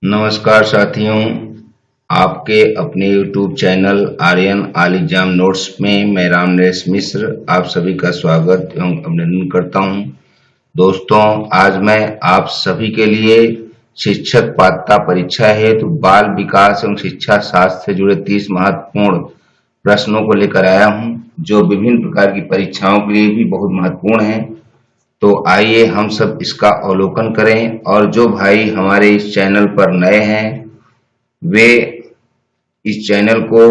नमस्कार साथियों, आपके अपने YouTube channel Aryan all exam notes में मैं राम नरेश मिश्र आप सभी का स्वागत एवं अभिनंदन करता हूं। दोस्तों, आज मैं आप सभी के लिए शिक्षक पात्रता परीक्षा हेतु बाल विकास एवं शिक्षा शास्त्र से जुड़े 30 महत्वपूर्ण प्रश्नों को लेकर आया हूं, जो विभिन्न प्रकार की परीक्षाओं के लिए भी बहुत महत्वपूर्ण हैं। तो आइए हम सब इसका अवलोकन करें, और जो भाई हमारे इस चैनल पर नए हैं वे इस चैनल को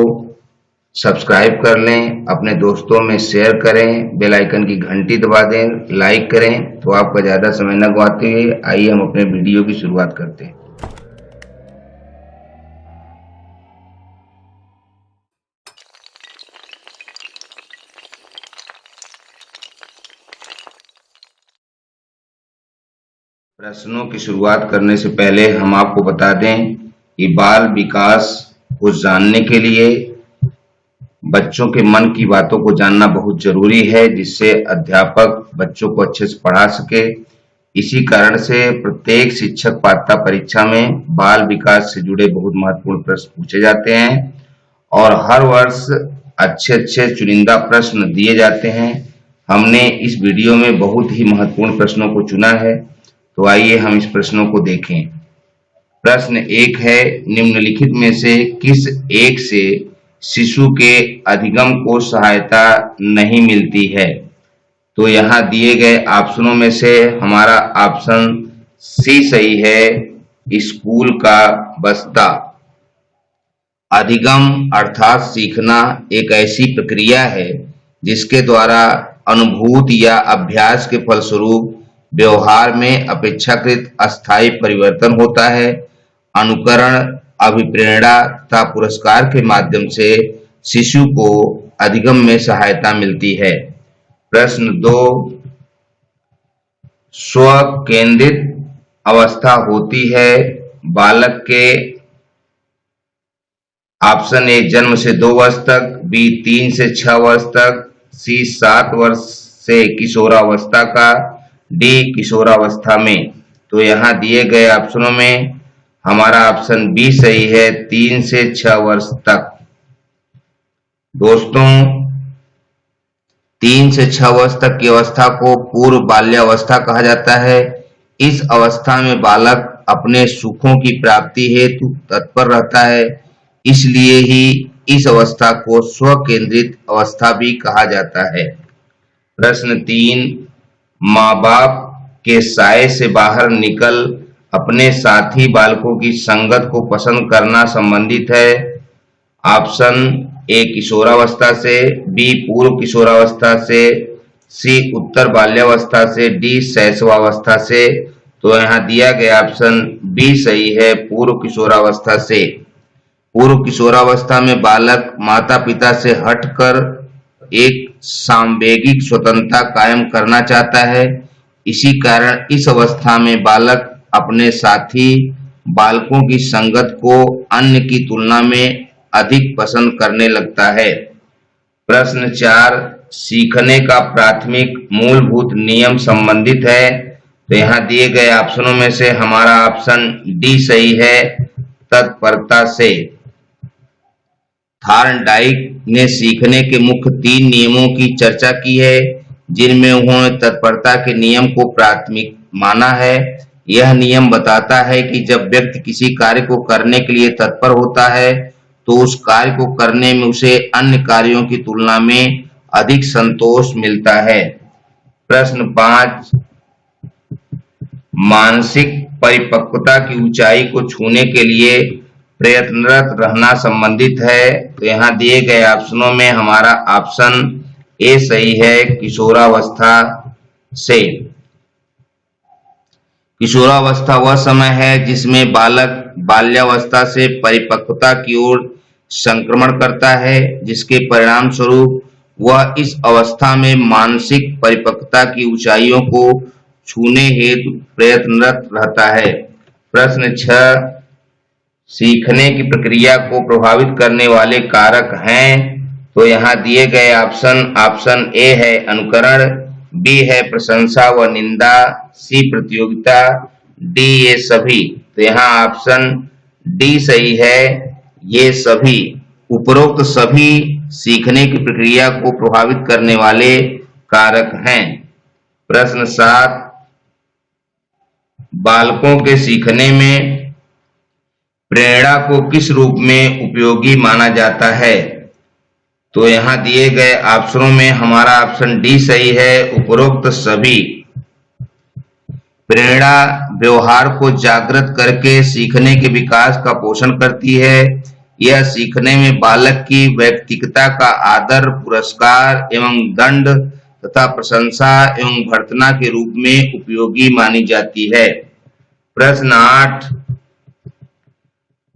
सब्सक्राइब कर लें, अपने दोस्तों में शेयर करें, बेल आइकन की घंटी दबा दें, लाइक करें। तो आपका ज़्यादा समय न गंवाते हुए आइए हम अपने वीडियो की शुरुआत करते हैं। प्रश्नों की शुरुआत करने से पहले हम आपको बता दें कि बाल विकास को जानने के लिए बच्चों के मन की बातों को जानना बहुत जरूरी है, जिससे अध्यापक बच्चों को अच्छे से पढ़ा सके। इसी कारण से प्रत्येक शिक्षक पात्रता परीक्षा में बाल विकास से जुड़े बहुत महत्वपूर्ण प्रश्न पूछे जाते हैं और हर वर्ष अच्छे अच्छे चुनिंदा प्रश्न दिए जाते हैं। हमने इस वीडियो में बहुत ही महत्वपूर्ण प्रश्नों को चुना है, तो आइए हम इस प्रश्नों को देखें। प्रश्न 1 है, निम्नलिखित में से किस एक से शिशु के अधिगम को सहायता नहीं मिलती है? तो यहाँ दिए गए ऑप्शनों में से हमारा ऑप्शन सी सही है, स्कूल का बस्ता। अधिगम अर्थात सीखना एक ऐसी प्रक्रिया है जिसके द्वारा अनुभूति या अभ्यास के फलस्वरूप व्यवहार में अपेक्षाकृत अस्थायी परिवर्तन होता है। अनुकरण, अभिप्रेरणा तथा पुरस्कार के माध्यम से शिशु को अधिगम में सहायता मिलती है। प्रश्न 2, स्व केंद्रित अवस्था होती है बालक के ऑप्शन ए जन्म से 2 वर्ष तक, बी 3 से 6 वर्ष तक, सी 7 वर्ष से किशोरावस्था का, डी किशोरावस्था में। तो यहाँ दिए गए ऑप्शनों में हमारा ऑप्शन बी सही है, 3 से 6 वर्ष तक। दोस्तों, 3 से 6 वर्ष तक की अवस्था को पूर्व बाल्यावस्था कहा जाता है। इस अवस्था में बालक अपने सुखों की प्राप्ति हेतु तत्पर रहता है, इसलिए ही इस अवस्था को स्व केंद्रित अवस्था भी कहा जाता है। प्रश्न 3, माँ बाप के साये से बाहर निकल अपने साथी बालकों की संगत को पसंद करना संबंधित है। ऑप्शन ए किशोरावस्था से, बी पूर्व किशोरावस्था से, सी उत्तर बाल्यावस्था से, डी शैशवावस्था से। तो यहाँ दिया गया ऑप्शन बी सही है, पूर्व किशोरावस्था से। पूर्व किशोरावस्था में बालक माता पिता से हटकर एक सांवेगिक स्वतंत्रता कायम करना चाहता है। इसी कारण इस अवस्था में बालक अपने साथी बालकों की संगत को अन्य की तुलना में अधिक पसंद करने लगता है। प्रश्न 4, सीखने का प्राथमिक मूलभूत नियम संबंधित है। तो यहाँ दिए गए ऑप्शनों में से हमारा ऑप्शन डी सही है, तत्परता से। थॉर्नडाइक ने सीखने के मुख्य 3 नियमों की चर्चा की है, जिनमें उन्होंने तत्परता के नियम को प्राथमिक माना है। यह नियम बताता है कि जब व्यक्ति किसी कार्य को करने के लिए तत्पर होता है तो उस कार्य को करने में उसे अन्य कार्यों की तुलना में अधिक संतोष मिलता है। प्रश्न 5, मानसिक परिपक्वता की ऊंचाई को छूने के लिए प्रयत्नरत रहना संबंधित है। तो यहाँ दिए गए ऑप्शनों में हमारा ऑप्शन ए सही है, किशोरावस्था से। किशोरावस्था वह समय है जिसमें बालक बाल्यावस्था से परिपक्वता की ओर संक्रमण करता है, जिसके परिणाम स्वरूप वह इस अवस्था में मानसिक परिपक्वता की ऊंचाइयों को छूने हेतु प्रयत्नरत रहता है। प्रश्न 6, सीखने की प्रक्रिया को प्रभावित करने वाले कारक हैं। तो यहाँ दिए गए ऑप्शन ए है अनुकरण, बी है प्रशंसा व निंदा, सी प्रतियोगिता, डी ये सभी। तो यहाँ ऑप्शन डी सही है। ये सभी उपरोक्त सभी सीखने की प्रक्रिया को प्रभावित करने वाले कारक हैं। प्रश्न 7, बालकों के सीखने में प्रेरणा को किस रूप में उपयोगी माना जाता है? तो यहाँ दिए गए ऑप्शनों में हमारा ऑप्शन डी सही है। उपरोक्त सभी प्रेरणा व्यवहार को जागृत करके सीखने के विकास का पोषण करती है। यह सीखने में बालक की व्यक्तिगतता का आदर, पुरस्कार एवं दंड तथा प्रशंसा एवं भर्त्सना के रूप में उपयोगी मानी जाती है। प्रश्न 8,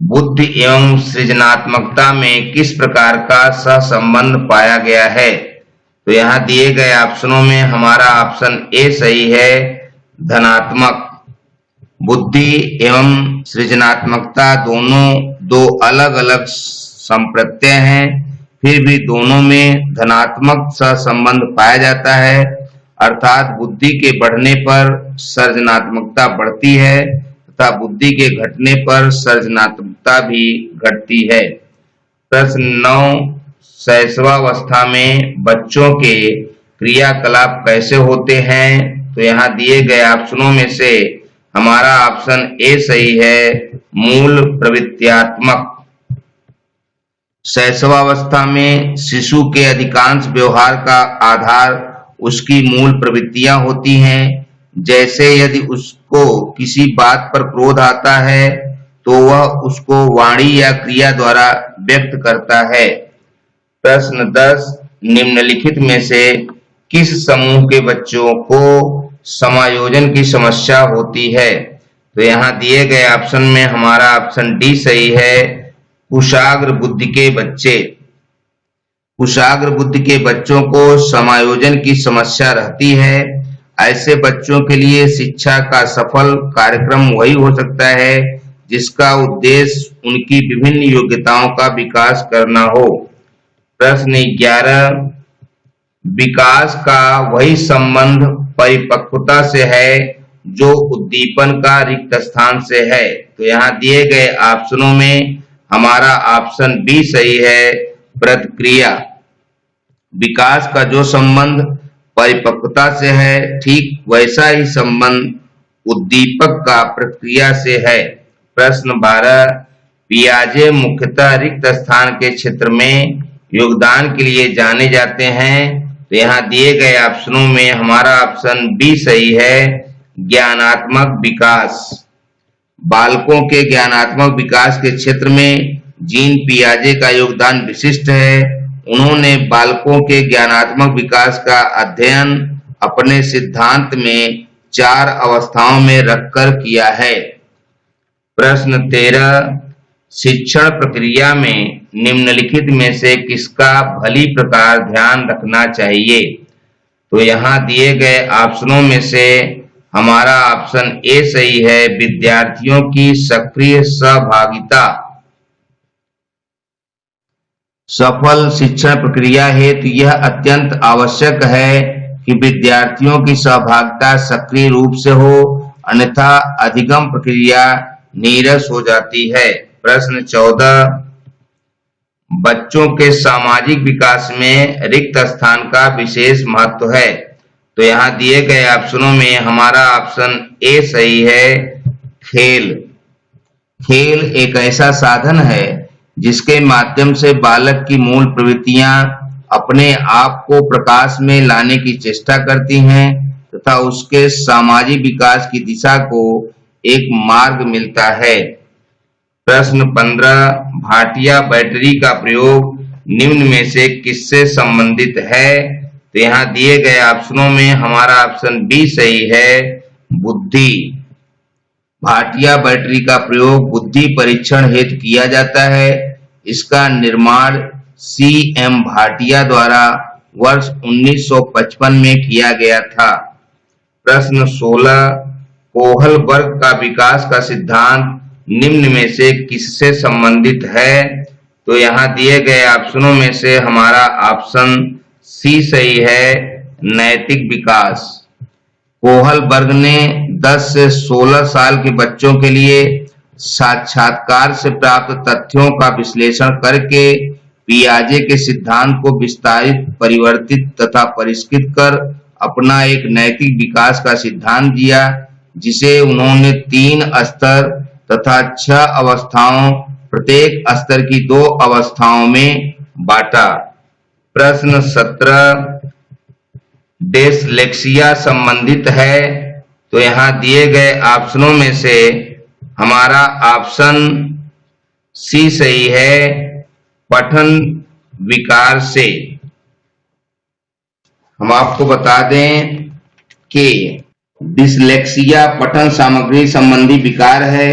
बुद्धि एवं सृजनात्मकता में किस प्रकार का सहसंबंध पाया गया है? तो यहाँ दिए गए ऑप्शनों में हमारा ऑप्शन ए सही है। धनात्मक। बुद्धि एवं सृजनात्मकता दोनों दो अलग अलग संप्रत्यय हैं, फिर भी दोनों में धनात्मक सहसंबंध पाया जाता है, अर्थात बुद्धि के बढ़ने पर सृजनात्मकता बढ़ती है तथा बुद्धि के घटने पर सृजनात्मकता भी घटती है। प्रश्न 9, शैशवावस्था में बच्चों के क्रियाकलाप कैसे होते हैं? तो यहाँ दिए गए ऑप्शनों में से हमारा ऑप्शन ए सही है। मूल प्रवृत्त्यात्मक। शैशवावस्था में शिशु के अधिकांश व्यवहार का आधार उसकी मूल प्रवृत्तियां होती हैं। जैसे यदि उसको किसी बात पर क्रोध आता है तो वह उसको वाणी या क्रिया द्वारा व्यक्त करता है। प्रश्न 10, निम्नलिखित में से किस समूह के बच्चों को समायोजन की समस्या होती है? तो यहाँ दिए गए ऑप्शन में हमारा ऑप्शन डी सही है। कुशाग्र बुद्धि के बच्चे। कुशाग्र बुद्धि के बच्चों को समायोजन की समस्या रहती है। ऐसे बच्चों के लिए शिक्षा का सफल कार्यक्रम वही हो सकता है जिसका उद्देश्य उनकी विभिन्न योग्यताओं का विकास करना हो। प्रश्न 11, विकास का वही संबंध परिपक्वता से है जो उद्दीपन का रिक्त स्थान से है। तो यहाँ दिए गए ऑप्शनों में हमारा ऑप्शन बी सही है। प्रतिक्रिया। विकास का जो संबंध परिपक्वता से है, ठीक वैसा ही संबंध उद्दीपक का प्रतिक्रिया से है। प्रश्न 12, पियाजे मुख्यतः रिक्त स्थान के क्षेत्र में योगदान के लिए जाने जाते हैं। तो यहाँ दिए गए ऑप्शनों में हमारा ऑप्शन बी सही है। ज्ञानात्मक विकास। बालकों के ज्ञानात्मक विकास के क्षेत्र में जीन पियाजे का योगदान विशिष्ट है। उन्होंने बालकों के ज्ञानात्मक विकास का अध्ययन अपने सिद्धांत में 4 अवस्थाओं में रखकर किया है। प्रश्न 13, शिक्षण प्रक्रिया में निम्नलिखित में से किसका भली प्रकार ध्यान रखना चाहिए? तो यहाँ दिए गए ऑप्शनों में से हमारा ऑप्शन ए सही है। विद्यार्थियों की सक्रिय सहभागिता। सफल शिक्षण प्रक्रिया हेतु यह अत्यंत आवश्यक है कि विद्यार्थियों की सहभागिता सक्रिय रूप से हो, अन्यथा अधिगम प्रक्रिया नीरस हो जाती है। प्रश्न 14, बच्चों के सामाजिक विकास में रिक्त स्थान का विशेष महत्व है। तो यहाँ दिए गए ऑप्शनों में हमारा ऑप्शन ए सही है। खेल। खेल एक ऐसा साधन है जिसके माध्यम से बालक की मूल प्रवृत्तियां अपने आप को प्रकाश में लाने की चेष्टा करती हैं तथा उसके सामाजिक विकास की दिशा को एक मार्ग मिलता है। प्रश्न 15, भाटिया बैटरी का प्रयोग निम्न में से किससे संबंधित है? तो यहाँ दिए गए ऑप्शनों में हमारा ऑप्शन बी सही है। बुद्धि। भाटिया बैटरी का प्रयोग बुद्धि परीक्षण हेतु किया जाता है। इसका निर्माण C.M. भाटिया द्वारा वर्ष 1955 में किया गया था। प्रश्न 16, कोहलबर्ग का विकास का सिद्धांत निम्न में से किससे संबंधित है? तो यहाँ दिए गए ऑप्शनों में से हमारा ऑप्शन सी सही है। नैतिक विकास। कोहलबर्ग ने 10 से 16 साल के बच्चों के लिए साक्षात्कार से प्राप्त तथ्यों का विश्लेषण करके पियाजे के सिद्धांत को विस्तारित, परिवर्तित तथा परिष्कृत कर अपना एक नैतिक विकास का सिद्धांत दिया, जिसे उन्होंने 3 स्तर तथा 6 अवस्थाओं, प्रत्येक स्तर की 2 अवस्थाओं में बांटा। प्रश्न 17 डिसलेक्सिया संबंधित है, तो यहाँ दिए गए ऑप्शनों में से हमारा ऑप्शन सी सही है, पठन विकार से। हम आपको बता दें कि डिसलेक्सिया पठन सामग्री संबंधी विकार है।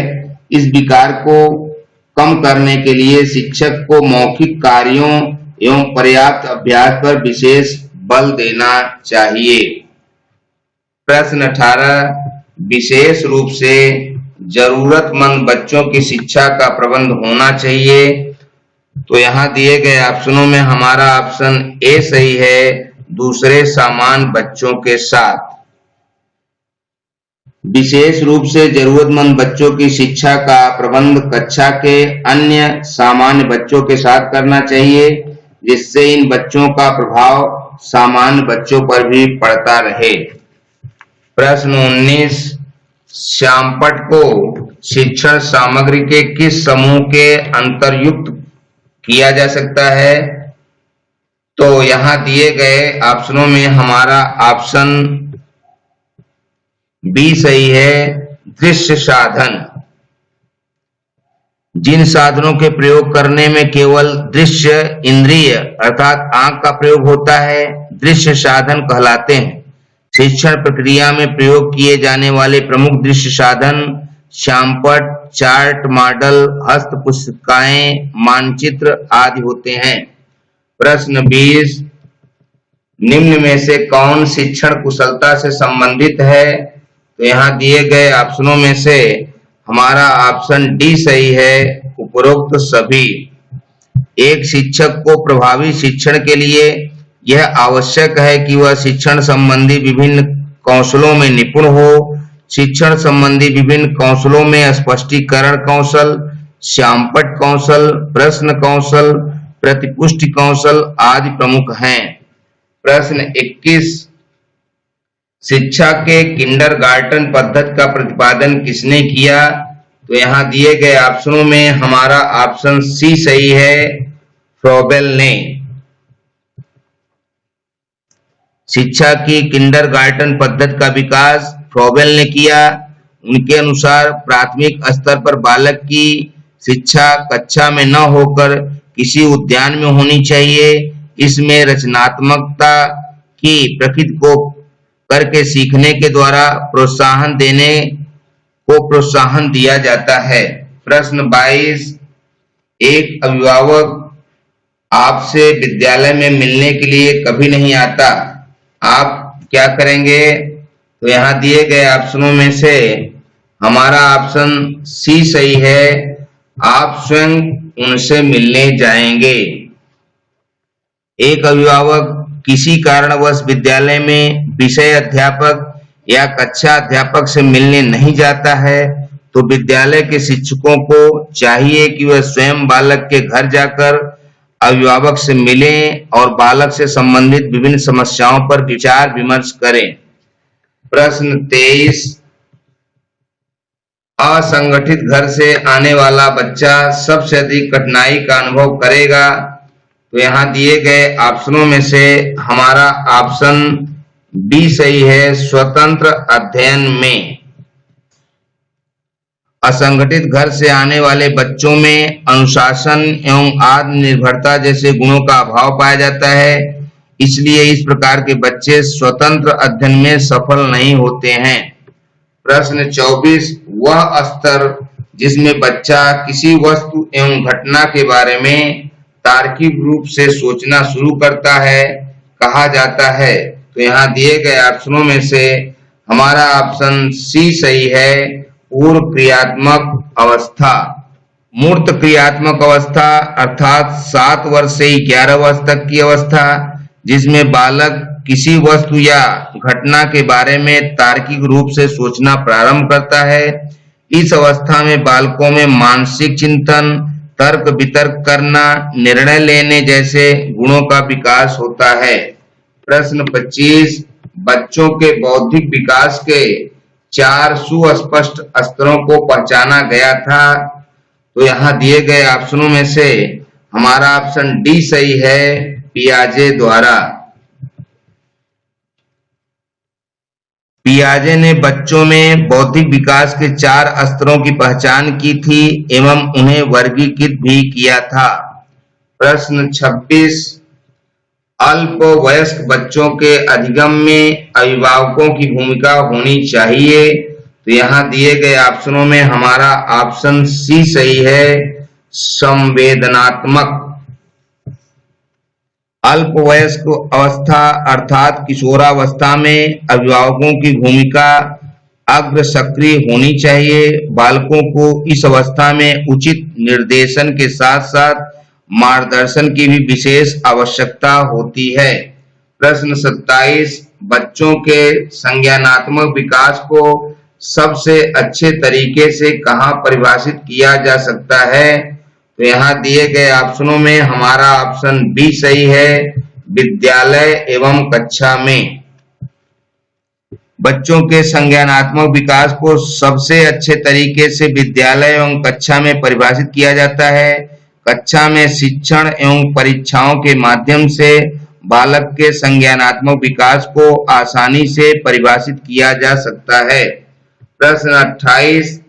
इस विकार को कम करने के लिए शिक्षक को मौखिक कार्यों एवं पर्याप्त अभ्यास पर विशेष बल देना चाहिए। प्रश्न 18 विशेष रूप से जरूरतमंद बच्चों की शिक्षा का प्रबंध होना चाहिए, तो यहाँ दिए गए ऑप्शनों में हमारा ऑप्शन ए सही है, दूसरे सामान्य बच्चों के साथ। विशेष रूप से जरूरतमंद बच्चों की शिक्षा का प्रबंध कक्षा के अन्य सामान्य बच्चों के साथ करना चाहिए, जिससे इन बच्चों का प्रभाव सामान्य बच्चों पर भी पड़ता रहे। प्रश्न 19 श्यामपट्ट को शिक्षण सामग्री के किस समूह के अंतर्युक्त किया जा सकता है, तो यहाँ दिए गए ऑप्शनों में हमारा ऑप्शन बी सही है, दृश्य साधन। जिन साधनों के प्रयोग करने में केवल दृश्य इंद्रिय अर्थात आंख का प्रयोग होता है, दृश्य साधन कहलाते हैं। शिक्षण प्रक्रिया में प्रयोग किए जाने वाले प्रमुख दृश्य साधन श्यामपट्ट, चार्ट, मॉडल, हस्त पुस्तिकाएं, मानचित्र आदि होते हैं। प्रश्न 20 निम्न में से कौन शिक्षण कुशलता से संबंधित है, तो यहाँ दिए गए ऑप्शनों में से हमारा ऑप्शन डी सही है, उपरोक्त सभी। एक शिक्षक को प्रभावी शिक्षण के लिए यह आवश्यक है कि वह शिक्षण संबंधी विभिन्न कौशलों में निपुण हो। शिक्षण संबंधी विभिन्न कौशलों में स्पष्टीकरण कौशल, श्यामपट्ट कौशल, प्रश्न कौशल, प्रतिपुष्टि कौशल आदि प्रमुख हैं। प्रश्न 21 शिक्षा के किंडरगार्टन पद्धति का प्रतिपादन किसने किया, तो यहाँ दिए गए ऑप्शनों में हमारा ऑप्शन सी सही है, फ्रोबेल ने। शिक्षा की किंडरगार्टन पद्धति का विकास फ्रोबेल ने किया। उनके अनुसार प्राथमिक स्तर पर बालक की शिक्षा कक्षा में न होकर किसी उद्यान में होनी चाहिए। इसमें रचनात्मकता की प्रकृति को करके सीखने के द्वारा प्रोत्साहन दिया जाता है। प्रश्न 22 एक अभिभावक आपसे विद्यालय में मिलने के लिए कभी नहीं आता, आप क्या करेंगे, तो यहाँ दिए गए ऑप्शनों में से हमारा ऑप्शन सी सही है, आप स्वयं उनसे मिलने जाएंगे। एक अभिभावक किसी कारणवश विद्यालय में विषय अध्यापक या कक्षा अध्यापक से मिलने नहीं जाता है, तो विद्यालय के शिक्षकों को चाहिए कि वह स्वयं बालक के घर जाकर अभिभावक से मिलें और बालक से संबंधित विभिन्न समस्याओं पर विचार विमर्श करें। प्रश्न 23 असंगठित घर से आने वाला बच्चा सबसे अधिक कठिनाई का अनुभव करेगा, तो यहाँ दिए गए ऑप्शनों में से हमारा ऑप्शन डी सही है, स्वतंत्र अध्ययन में। असंगठित घर से आने वाले बच्चों में अनुशासन एवं आत्मनिर्भरता जैसे गुणों का अभाव पाया जाता है, इसलिए इस प्रकार के बच्चे स्वतंत्र अध्ययन में सफल नहीं होते हैं। प्रश्न 24 वह स्तर जिसमें बच्चा किसी वस्तु एवं घटना के बारे में तार्किक रूप से सोचना शुरू करता है कहा जाता है, तो यहाँ दिए गए ऑप्शनों में से हमारा ऑप्शन सी सही है, पूर्व क्रियात्मक अवस्था। मूर्त क्रियात्मक अवस्था अर्थात 7 वर्ष से 11 वर्ष तक की अवस्था, जिसमें बालक किसी वस्तु या घटना के बारे में तार्किक रूप से सोचना प्रारंभ करता है। इस अवस्था में बालकों में मानसिक चिंतन, तर्क वितर्क करना, निर्णय लेने जैसे गुणों का विकास होता है। प्रश्न 25, बच्चों के बौद्धिक विकास के 4 सुस्पष्ट स्तरों को पहचाना गया था। तो यहाँ दिए गए ऑप्शनों में से हमारा ऑप्शन डी सही है, पियाजे द्वारा। पियाजे ने बच्चों में बौद्धिक विकास के 4 स्तरों की पहचान की थी एवं उन्हें वर्गीकृत भी किया था। प्रश्न 26, अल्पवयस्क बच्चों के अधिगम में अभिभावकों की भूमिका होनी चाहिए। तो यहाँ दिए गए ऑप्शनों में हमारा ऑप्शन सी सही है, संवेदनात्मक। अल्पवयस्क अवस्था अर्थात किशोरावस्था में अभिभावकों की भूमिका अग्र सक्रिय होनी चाहिए। बालकों को इस अवस्था में उचित निर्देशन के साथ साथ मार्गदर्शन की भी विशेष आवश्यकता होती है। प्रश्न 27, बच्चों के संज्ञानात्मक विकास को सबसे अच्छे तरीके से कहाँ परिभाषित किया जा सकता है? तो यहाँ दिए गए ऑप्शनों में हमारा ऑप्शन बी सही है, विद्यालय एवं कक्षा में। बच्चों के संज्ञानात्मक विकास को सबसे अच्छे तरीके से विद्यालय एवं कक्षा में परिभाषित किया जाता है। कक्षा में शिक्षण एवं परीक्षाओं के माध्यम से बालक के संज्ञानात्मक विकास को आसानी से परिभाषित किया जा सकता है। प्रश्न 28,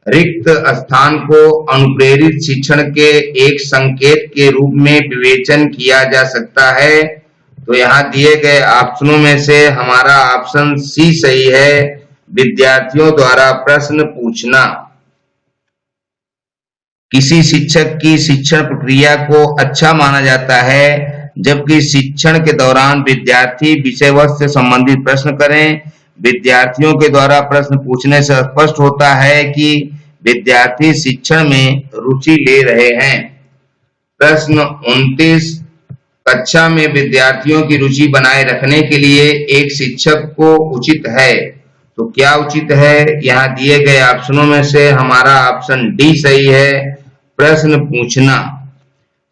रिक्त स्थान को अनुप्रेरित शिक्षण के एक संकेत के रूप में विवेचन किया जा सकता है। तो यहाँ दिए गए ऑप्शनों में से हमारा ऑप्शन सी सही है, विद्यार्थियों द्वारा प्रश्न पूछना। किसी शिक्षक की शिक्षण प्रक्रिया को अच्छा माना जाता है जबकि शिक्षण के दौरान विद्यार्थी विषय वस्तु से संबंधित प्रश्न करें। विद्यार्थियों के द्वारा प्रश्न पूछने से स्पष्ट होता है कि विद्यार्थी शिक्षण में रुचि ले रहे हैं। प्रश्न 29, कक्षा में विद्यार्थियों की रुचि बनाए रखने के लिए एक शिक्षक को उचित है। तो क्या उचित है? यहाँ दिए गए ऑप्शनों में से हमारा ऑप्शन डी सही है, प्रश्न पूछना।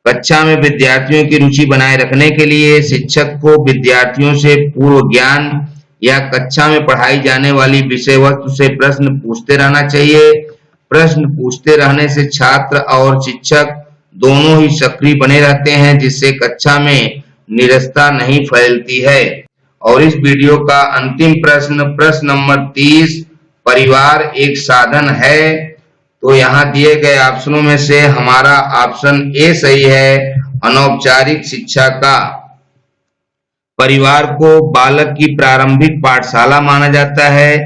कक्षा में विद्यार्थियों की रुचि बनाए रखने के लिए शिक्षक को विद्यार्थियों से पूर्व ज्ञान या कक्षा में पढ़ाई जाने वाली विषय वस्तु से प्रश्न पूछते रहना चाहिए। प्रश्न पूछते रहने से छात्र और शिक्षक दोनों ही सक्रिय बने रहते हैं, जिससे कक्षा में नीरसता नहीं फैलती है। और इस वीडियो का अंतिम प्रश्न नंबर 30, परिवार एक साधन है। तो यहाँ दिए गए ऑप्शनों में से हमारा ऑप्शन ए सही है, अनौपचारिक शिक्षा का। परिवार को बालक की प्रारंभिक पाठशाला माना जाता है।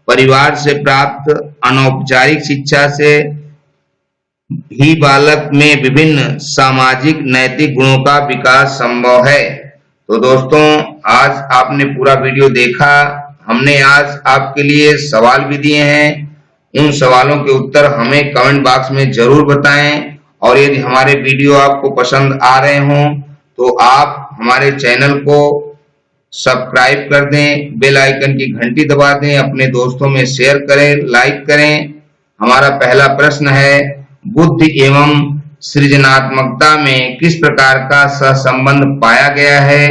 परिवार से प्राप्त अनौपचारिक शिक्षा से ही बालक में विभिन्न सामाजिक नैतिक गुणों का विकास संभव है। तो दोस्तों, आज आपने पूरा वीडियो देखा। हमने आज आपके लिए सवाल भी दिए हैं। उन सवालों के उत्तर हमें कमेंट बॉक्स में जरूर बताएं। और यदि हमारे वीडियो आपको पसंद आ रहे हों तो आप हमारे चैनल को सब्सक्राइब कर दें, बेल आइकन की घंटी दबा दें, अपने दोस्तों में शेयर करें, लाइक करें। हमारा पहला प्रश्न है, बुद्धि एवं सृजनात्मकता में किस प्रकार का सहसंबंध पाया गया है?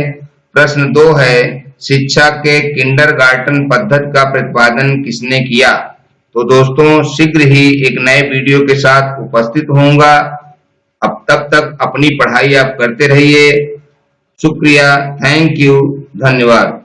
प्रश्न 2 है, शिक्षा के किंडरगार्टन पद्धति का प्रतिपादन किसने किया? तो दोस्तों, शीघ्र ही एक नए वीडियो के साथ उपस्थित होऊंगा। अब तब तक अपनी पढ़ाई आप करते रहिए। शुक्रिया, थैंक यू, धन्यवाद।